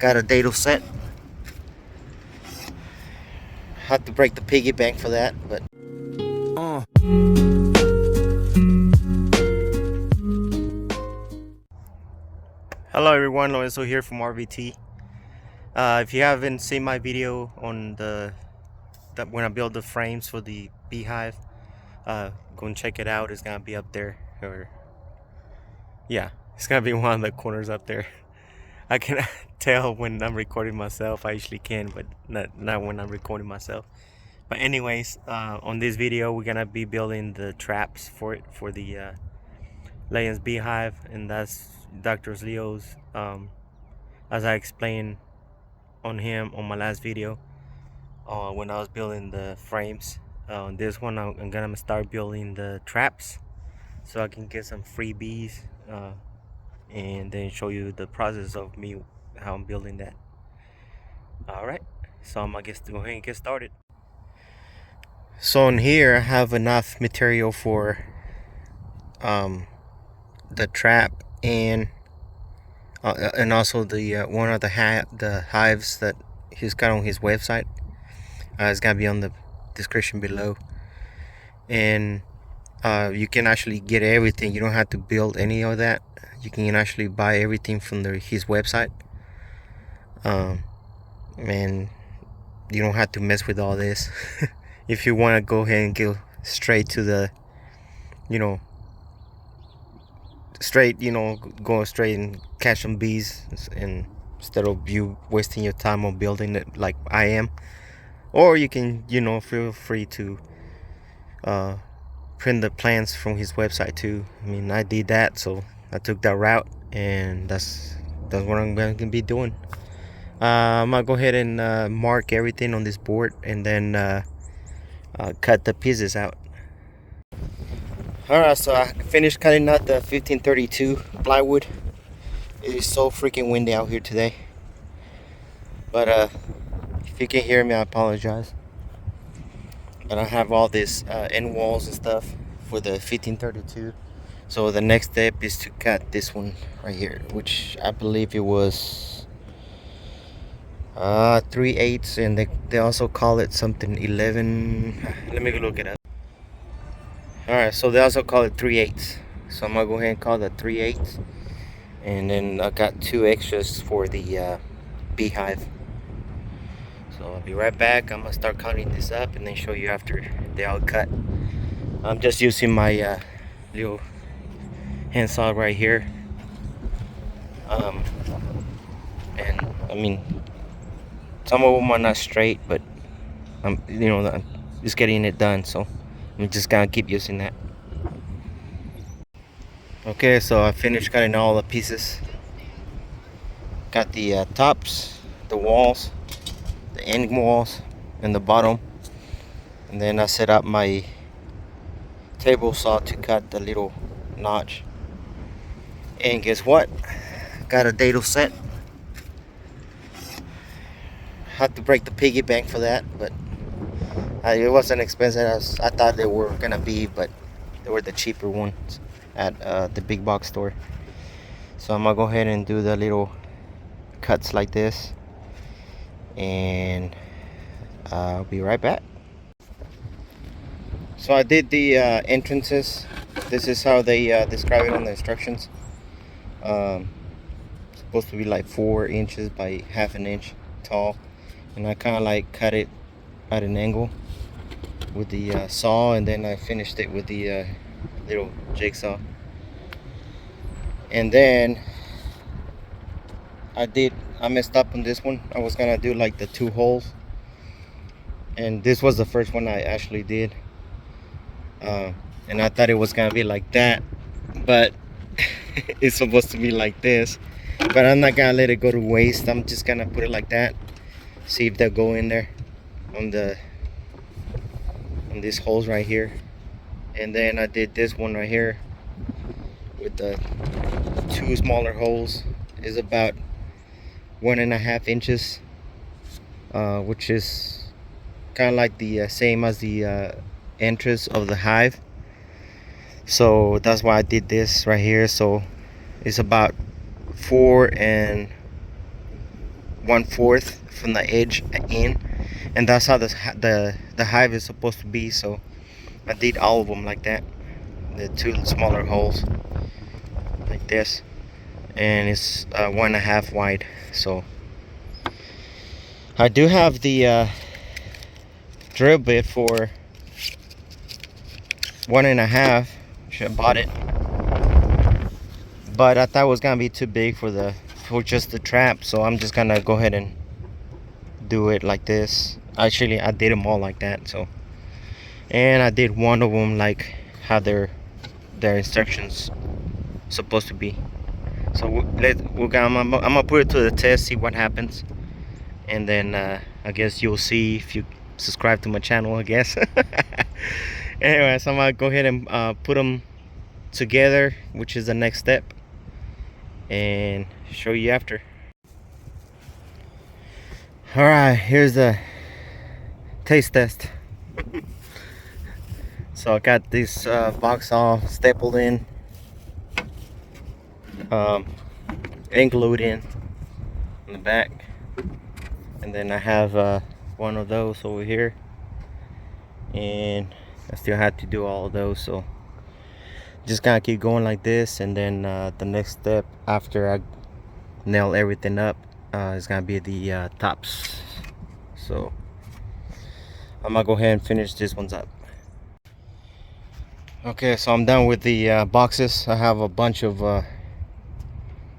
got a dado set. Had to break the piggy bank for that, but hello everyone, Lorenzo here from RVT. If you haven't seen my video on when I build the frames for the Beehive, go and check it out. It's gonna be up there, or yeah, it's gonna be one of the corners up there. I can tell when I'm recording myself. I usually can, but not when I'm recording myself. But anyways, on this video we're gonna be building the traps for the Layens Beehive, and that's Dr. Leo's, as I explained on my last video, when I was building the frames. On this one I'm gonna start building the traps so I can get some freebies, and then show you the process of me, how I'm building that. Alright, so I'm gonna go ahead and get started. So in here I have enough material for the trap and also the one of the hives that he's got on his website. It's gonna be on the description below, and you can actually get everything. You don't have to build any of that. You can actually buy everything from his website, and you don't have to mess with all this. If you want to go ahead and go straight to the, go straight and catch some bees, and instead of you wasting your time on building it like I am. Or you can, feel free to print the plans from his website too. I mean, I did that, so I took that route, and that's what I'm going to be doing. I'm gonna go ahead and mark everything on this board, and then cut the pieces out. Alright, so I finished cutting out the 1532 plywood. It is so freaking windy out here today, but if you can hear me, I apologize. But I have all this end walls and stuff for the 1532. So the next step is to cut this one right here, which I believe it was 3/8, and they also call it something 11. Let me look it up. Alright, so they also call it 3/8. So I'm gonna go ahead and call that 3/8, and then I got 2 extras for the Beehive. So I'll be right back. I'm gonna start cutting this up and then show you after they all cut. I'm just using my little hand saw right here, and I mean, some of them are not straight, but I'm just getting it done, so I'm just gonna keep using that. Okay, so I finished cutting all the pieces. Got the tops, the walls, the end walls, and the bottom, and then I set up my table saw to cut the little notch. And guess what? Got a dado set. Had to break the piggy bank for that, but it wasn't expensive as I thought they were gonna be, but they were the cheaper ones at the big box store. So I'm gonna go ahead and do the little cuts like this, and I'll be right back. So I did the entrances. This is how they describe it on the instructions. Supposed to be like 4 inches by 1/2 inch tall, and I kind of like cut it at an angle with the saw, and then I finished it with the little jigsaw. And then I messed up on this one. I was gonna do like the 2 holes, and this was the first one I actually did, and I thought it was gonna be like that, but it's supposed to be like this. But I'm not gonna let it go to waste. I'm just gonna put it like that, see if they'll go in there on these holes right here. And then I did this one right here with the 2 smaller holes. Is about 1.5 inches, which is kind of like the same as the entrance of the hive. So that's why I did this right here. So it's about 4 and 1/4 from the edge in, and that's how the hive is supposed to be. So I did all of them like that, the 2 smaller holes like this, and it's 1.5 wide. So I do have the drill bit for 1.5. Should have bought it, but I thought it was gonna be too big for just the trap, so I'm just gonna go ahead and do it like this. Actually, I did them all like that. So, and I did one of them like how their instructions supposed to be. So I'm gonna put it to the test, see what happens, and then I guess you'll see if you subscribe to my channel, I guess. Anyway, so I'm gonna go ahead and put them together, which is the next step, and show you after. All right, here's the taste test. So I got this box all stapled in, and glued in the back, and then I have one of those over here, and I still had to do all of those. So just gotta keep going like this, and then the next step after I nail everything up is gonna be the tops. So I'm gonna go ahead and finish this ones up. Okay, so I'm done with the boxes. I have a bunch of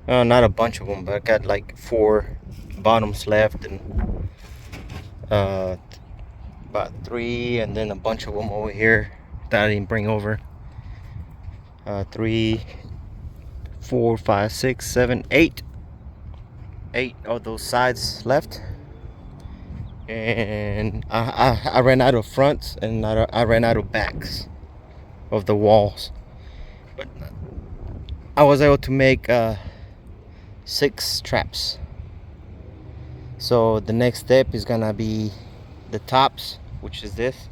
not a bunch of them, but I got like 4 bottoms left, and about 3, and then a bunch of them over here that I didn't bring over. 3, 4, 5, 6, 7, 8 of those sides left, and I ran out of fronts, and I ran out of backs of the walls, but I was able to make 6 traps. So the next step is gonna be the tops, which is this.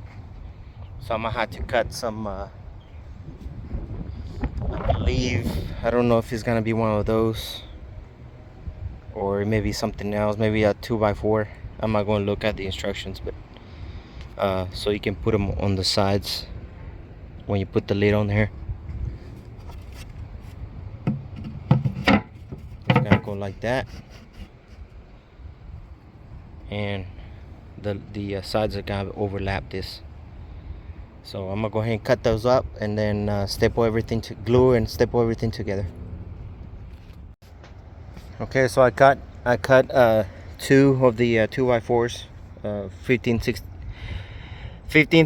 So I'm gonna have to cut some I believe, I don't know if it's gonna be one of those or maybe something else, maybe a 2x4. I'm not going to look at the instructions, but so you can put them on the sides when you put the lid on there. It's gonna go like that, and the sides are gonna overlap this. So I'm gonna go ahead and cut those up, and then staple everything to glue and staple everything together. Okay, so I cut 2 of the 2x4s, 15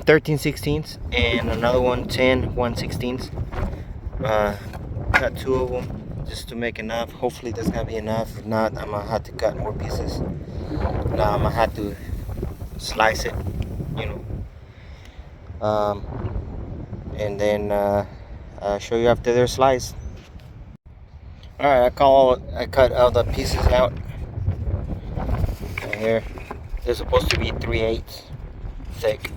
13/16, and another one 10 1/16. Cut 2 of them just to make enough. Hopefully that's gonna be enough. If not, I'm gonna have to cut more pieces. Now I'm gonna have to slice it, you know, and then I'll show you after they're sliced. All right, I cut all the pieces out. Right here, they're supposed to be 3/8 thick,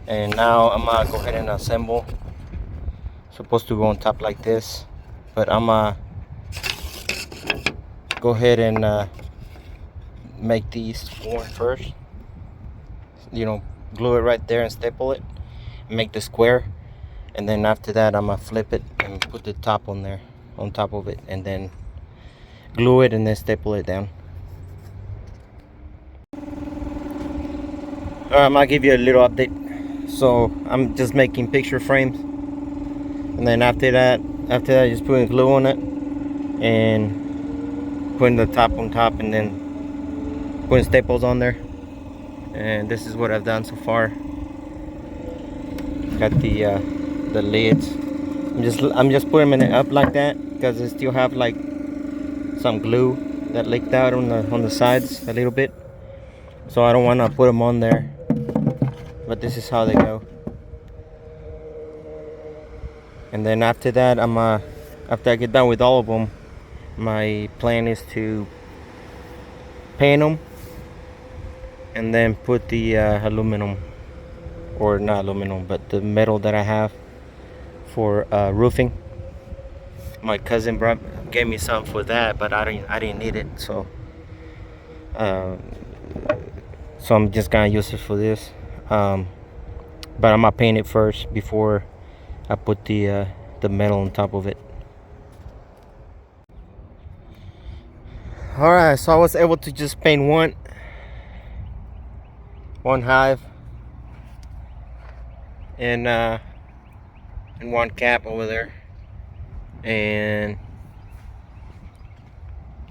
and now I'm gonna go ahead and assemble. Supposed to go on top like this, but I'm gonna go ahead and make these form first. You know, glue it right there and staple it, make the square, and then after that I'm gonna flip it and put the top on there, on top of it, and then glue it and then staple it down. Alright, I'm gonna give you a little update. So I'm just making picture frames, and then after that just putting glue on it and putting the top on top, and then putting staples on there. And this is what I've done so far. Got the lids. I'm just putting them up like that because they still have like some glue that leaked out on the sides a little bit, so I don't want to put them on there, but this is how they go. And then after that, after I get done with all of them, my plan is to paint them and then put the aluminum, or not aluminum, but the metal that I have for roofing. My cousin gave me some for that, but I didn't need it, so So I'm just gonna use it for this. But I'm gonna paint it first before I put the metal on top of it. All right, so I was able to just paint one hive and one cap over there, and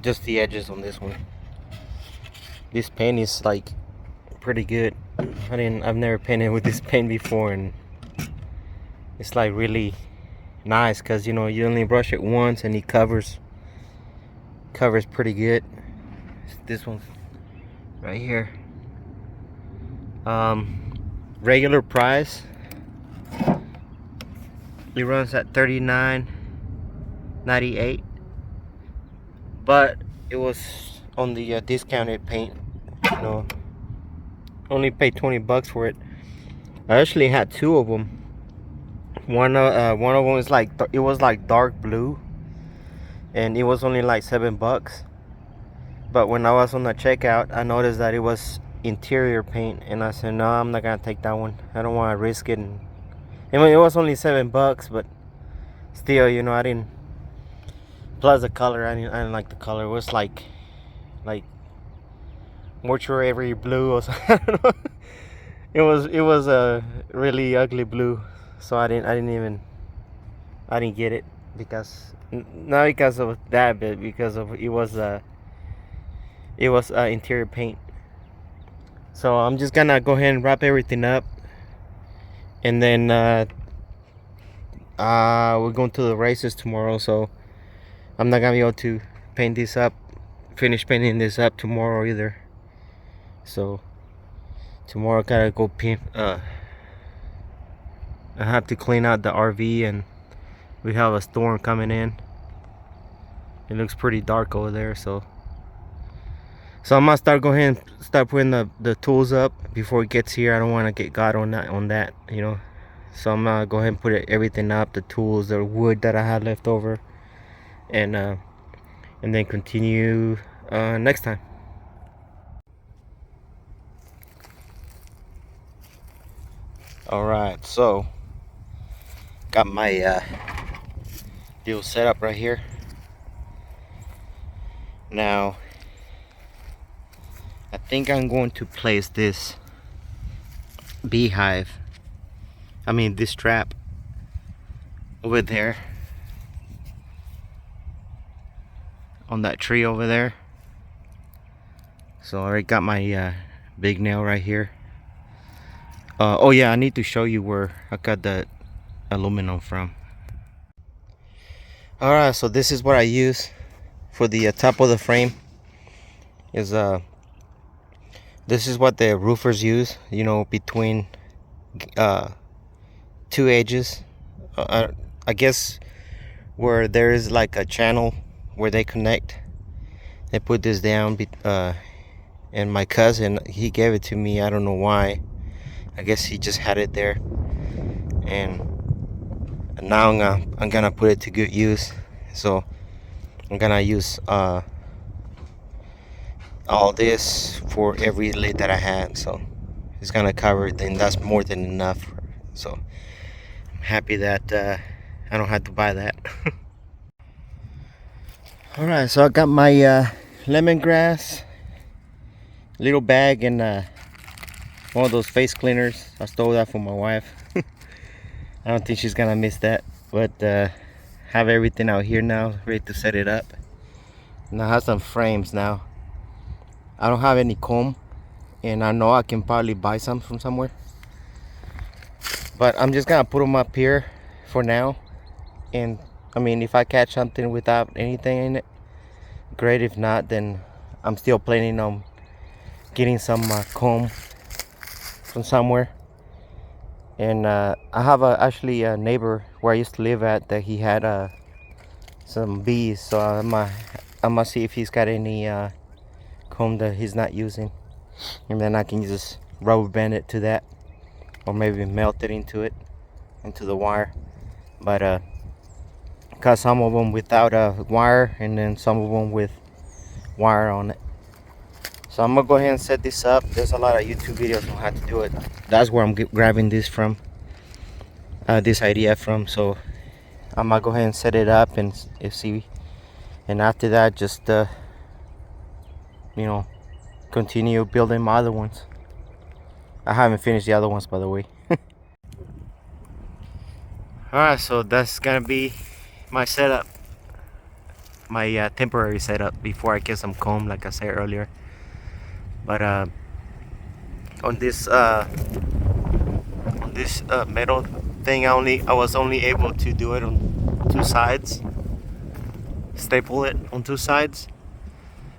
just the edges on this one. This paint is like pretty good. I've never painted with this paint before, and it's like really nice because, you know, you only brush it once and it covers pretty good. This one's right here. Regular price, it runs at $39.98, but it was on the discounted paint, you know, only paid 20 bucks for it. I actually had two of them. One of them is like, it was like dark blue, and it was only like 7 bucks. But when I was on the checkout, I noticed that it was interior paint, and I said, no, I'm not gonna take that one. I don't want to risk it. And I mean, it was only 7 bucks, but still, you know, I didn't. Plus the color, I didn't like the color. It was like mortuary blue or something. I don't know. It was a really ugly blue, so I didn't get it, because not because of that, but because of it was interior paint. So I'm just gonna go ahead and wrap everything up, and then we're going to the races tomorrow, so I'm not gonna be able to finish painting this up tomorrow either. So tomorrow I gotta go paint. I have to clean out the RV, and we have a storm coming in. It looks pretty dark over there, so I'm gonna go ahead and start putting the tools up before it gets here. I don't want to get got on that, you know. So I'm gonna go ahead and put everything up, the tools, the wood that I had left over, and then continue next time. All right, so got my deal set up right here. Now I think I'm going to place this beehive, this trap over there on that tree over there. So I already got my big nail right here. Oh yeah, I need to show you where I got the aluminum from. Alright, so this is what I use for the top of the frame. This is what the roofers use, you know, between two edges. I guess where there is like a channel where they connect. They put this down, and my cousin, he gave it to me. I don't know why. I guess he just had it there, and now I'm gonna put it to good use. So I'm gonna use all this for every lid that I had, so it's gonna cover it, and that's more than enough. So I'm happy that I don't have to buy that. All right, so I got my lemongrass little bag, and one of those face cleaners. I stole that from my wife. I don't think she's gonna miss that, but have everything out here now, ready to set it up. And I have some frames now. I don't have any comb, and I know I can probably buy some from somewhere, but I'm just gonna put them up here for now. And if I catch something without anything in it, great. If not, then I'm still planning on getting some comb from somewhere. And I have actually a neighbor where I used to live at, that he had some bees, so I'm gonna see if he's got any comb that he's not using, and then I can just rubber band it to that, or maybe melt it into the wire. But got some of them without a wire, and then some of them with wire on it. So I'm gonna go ahead and set this up. There's a lot of YouTube videos on how to do it. That's where I'm grabbing this from, this idea from. So I'm gonna go ahead and set it up and see. And after that, just you know, continue building my other ones. I haven't finished the other ones, by the way. Alright, so that's gonna be my setup, my temporary setup before I get some comb, like I said earlier. But on this metal thing, I was only able to do it on two sides, staple it on two sides.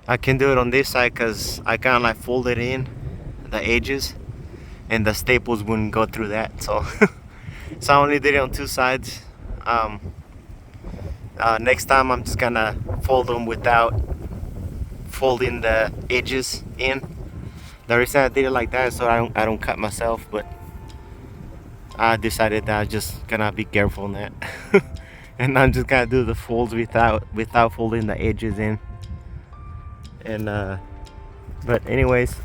I can do it on this side because I kind of like fold it in the edges, and the staples wouldn't go through that. So so I only did it on two sides. Next time I'm just gonna fold them without folding the edges in. The reason I did it like that is so I don't cut myself, but I decided that I'm just gonna be careful on that. And I'm just gonna do the folds without folding the edges in. And but anyways,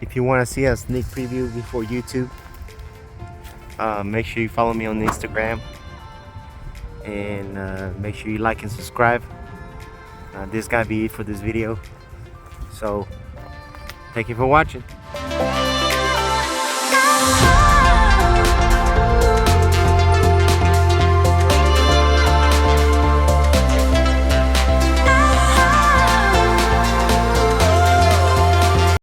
if you want to see a sneak preview before YouTube, make sure you follow me on Instagram, and make sure you like and subscribe. This is gonna be it for this video, so thank you for watching.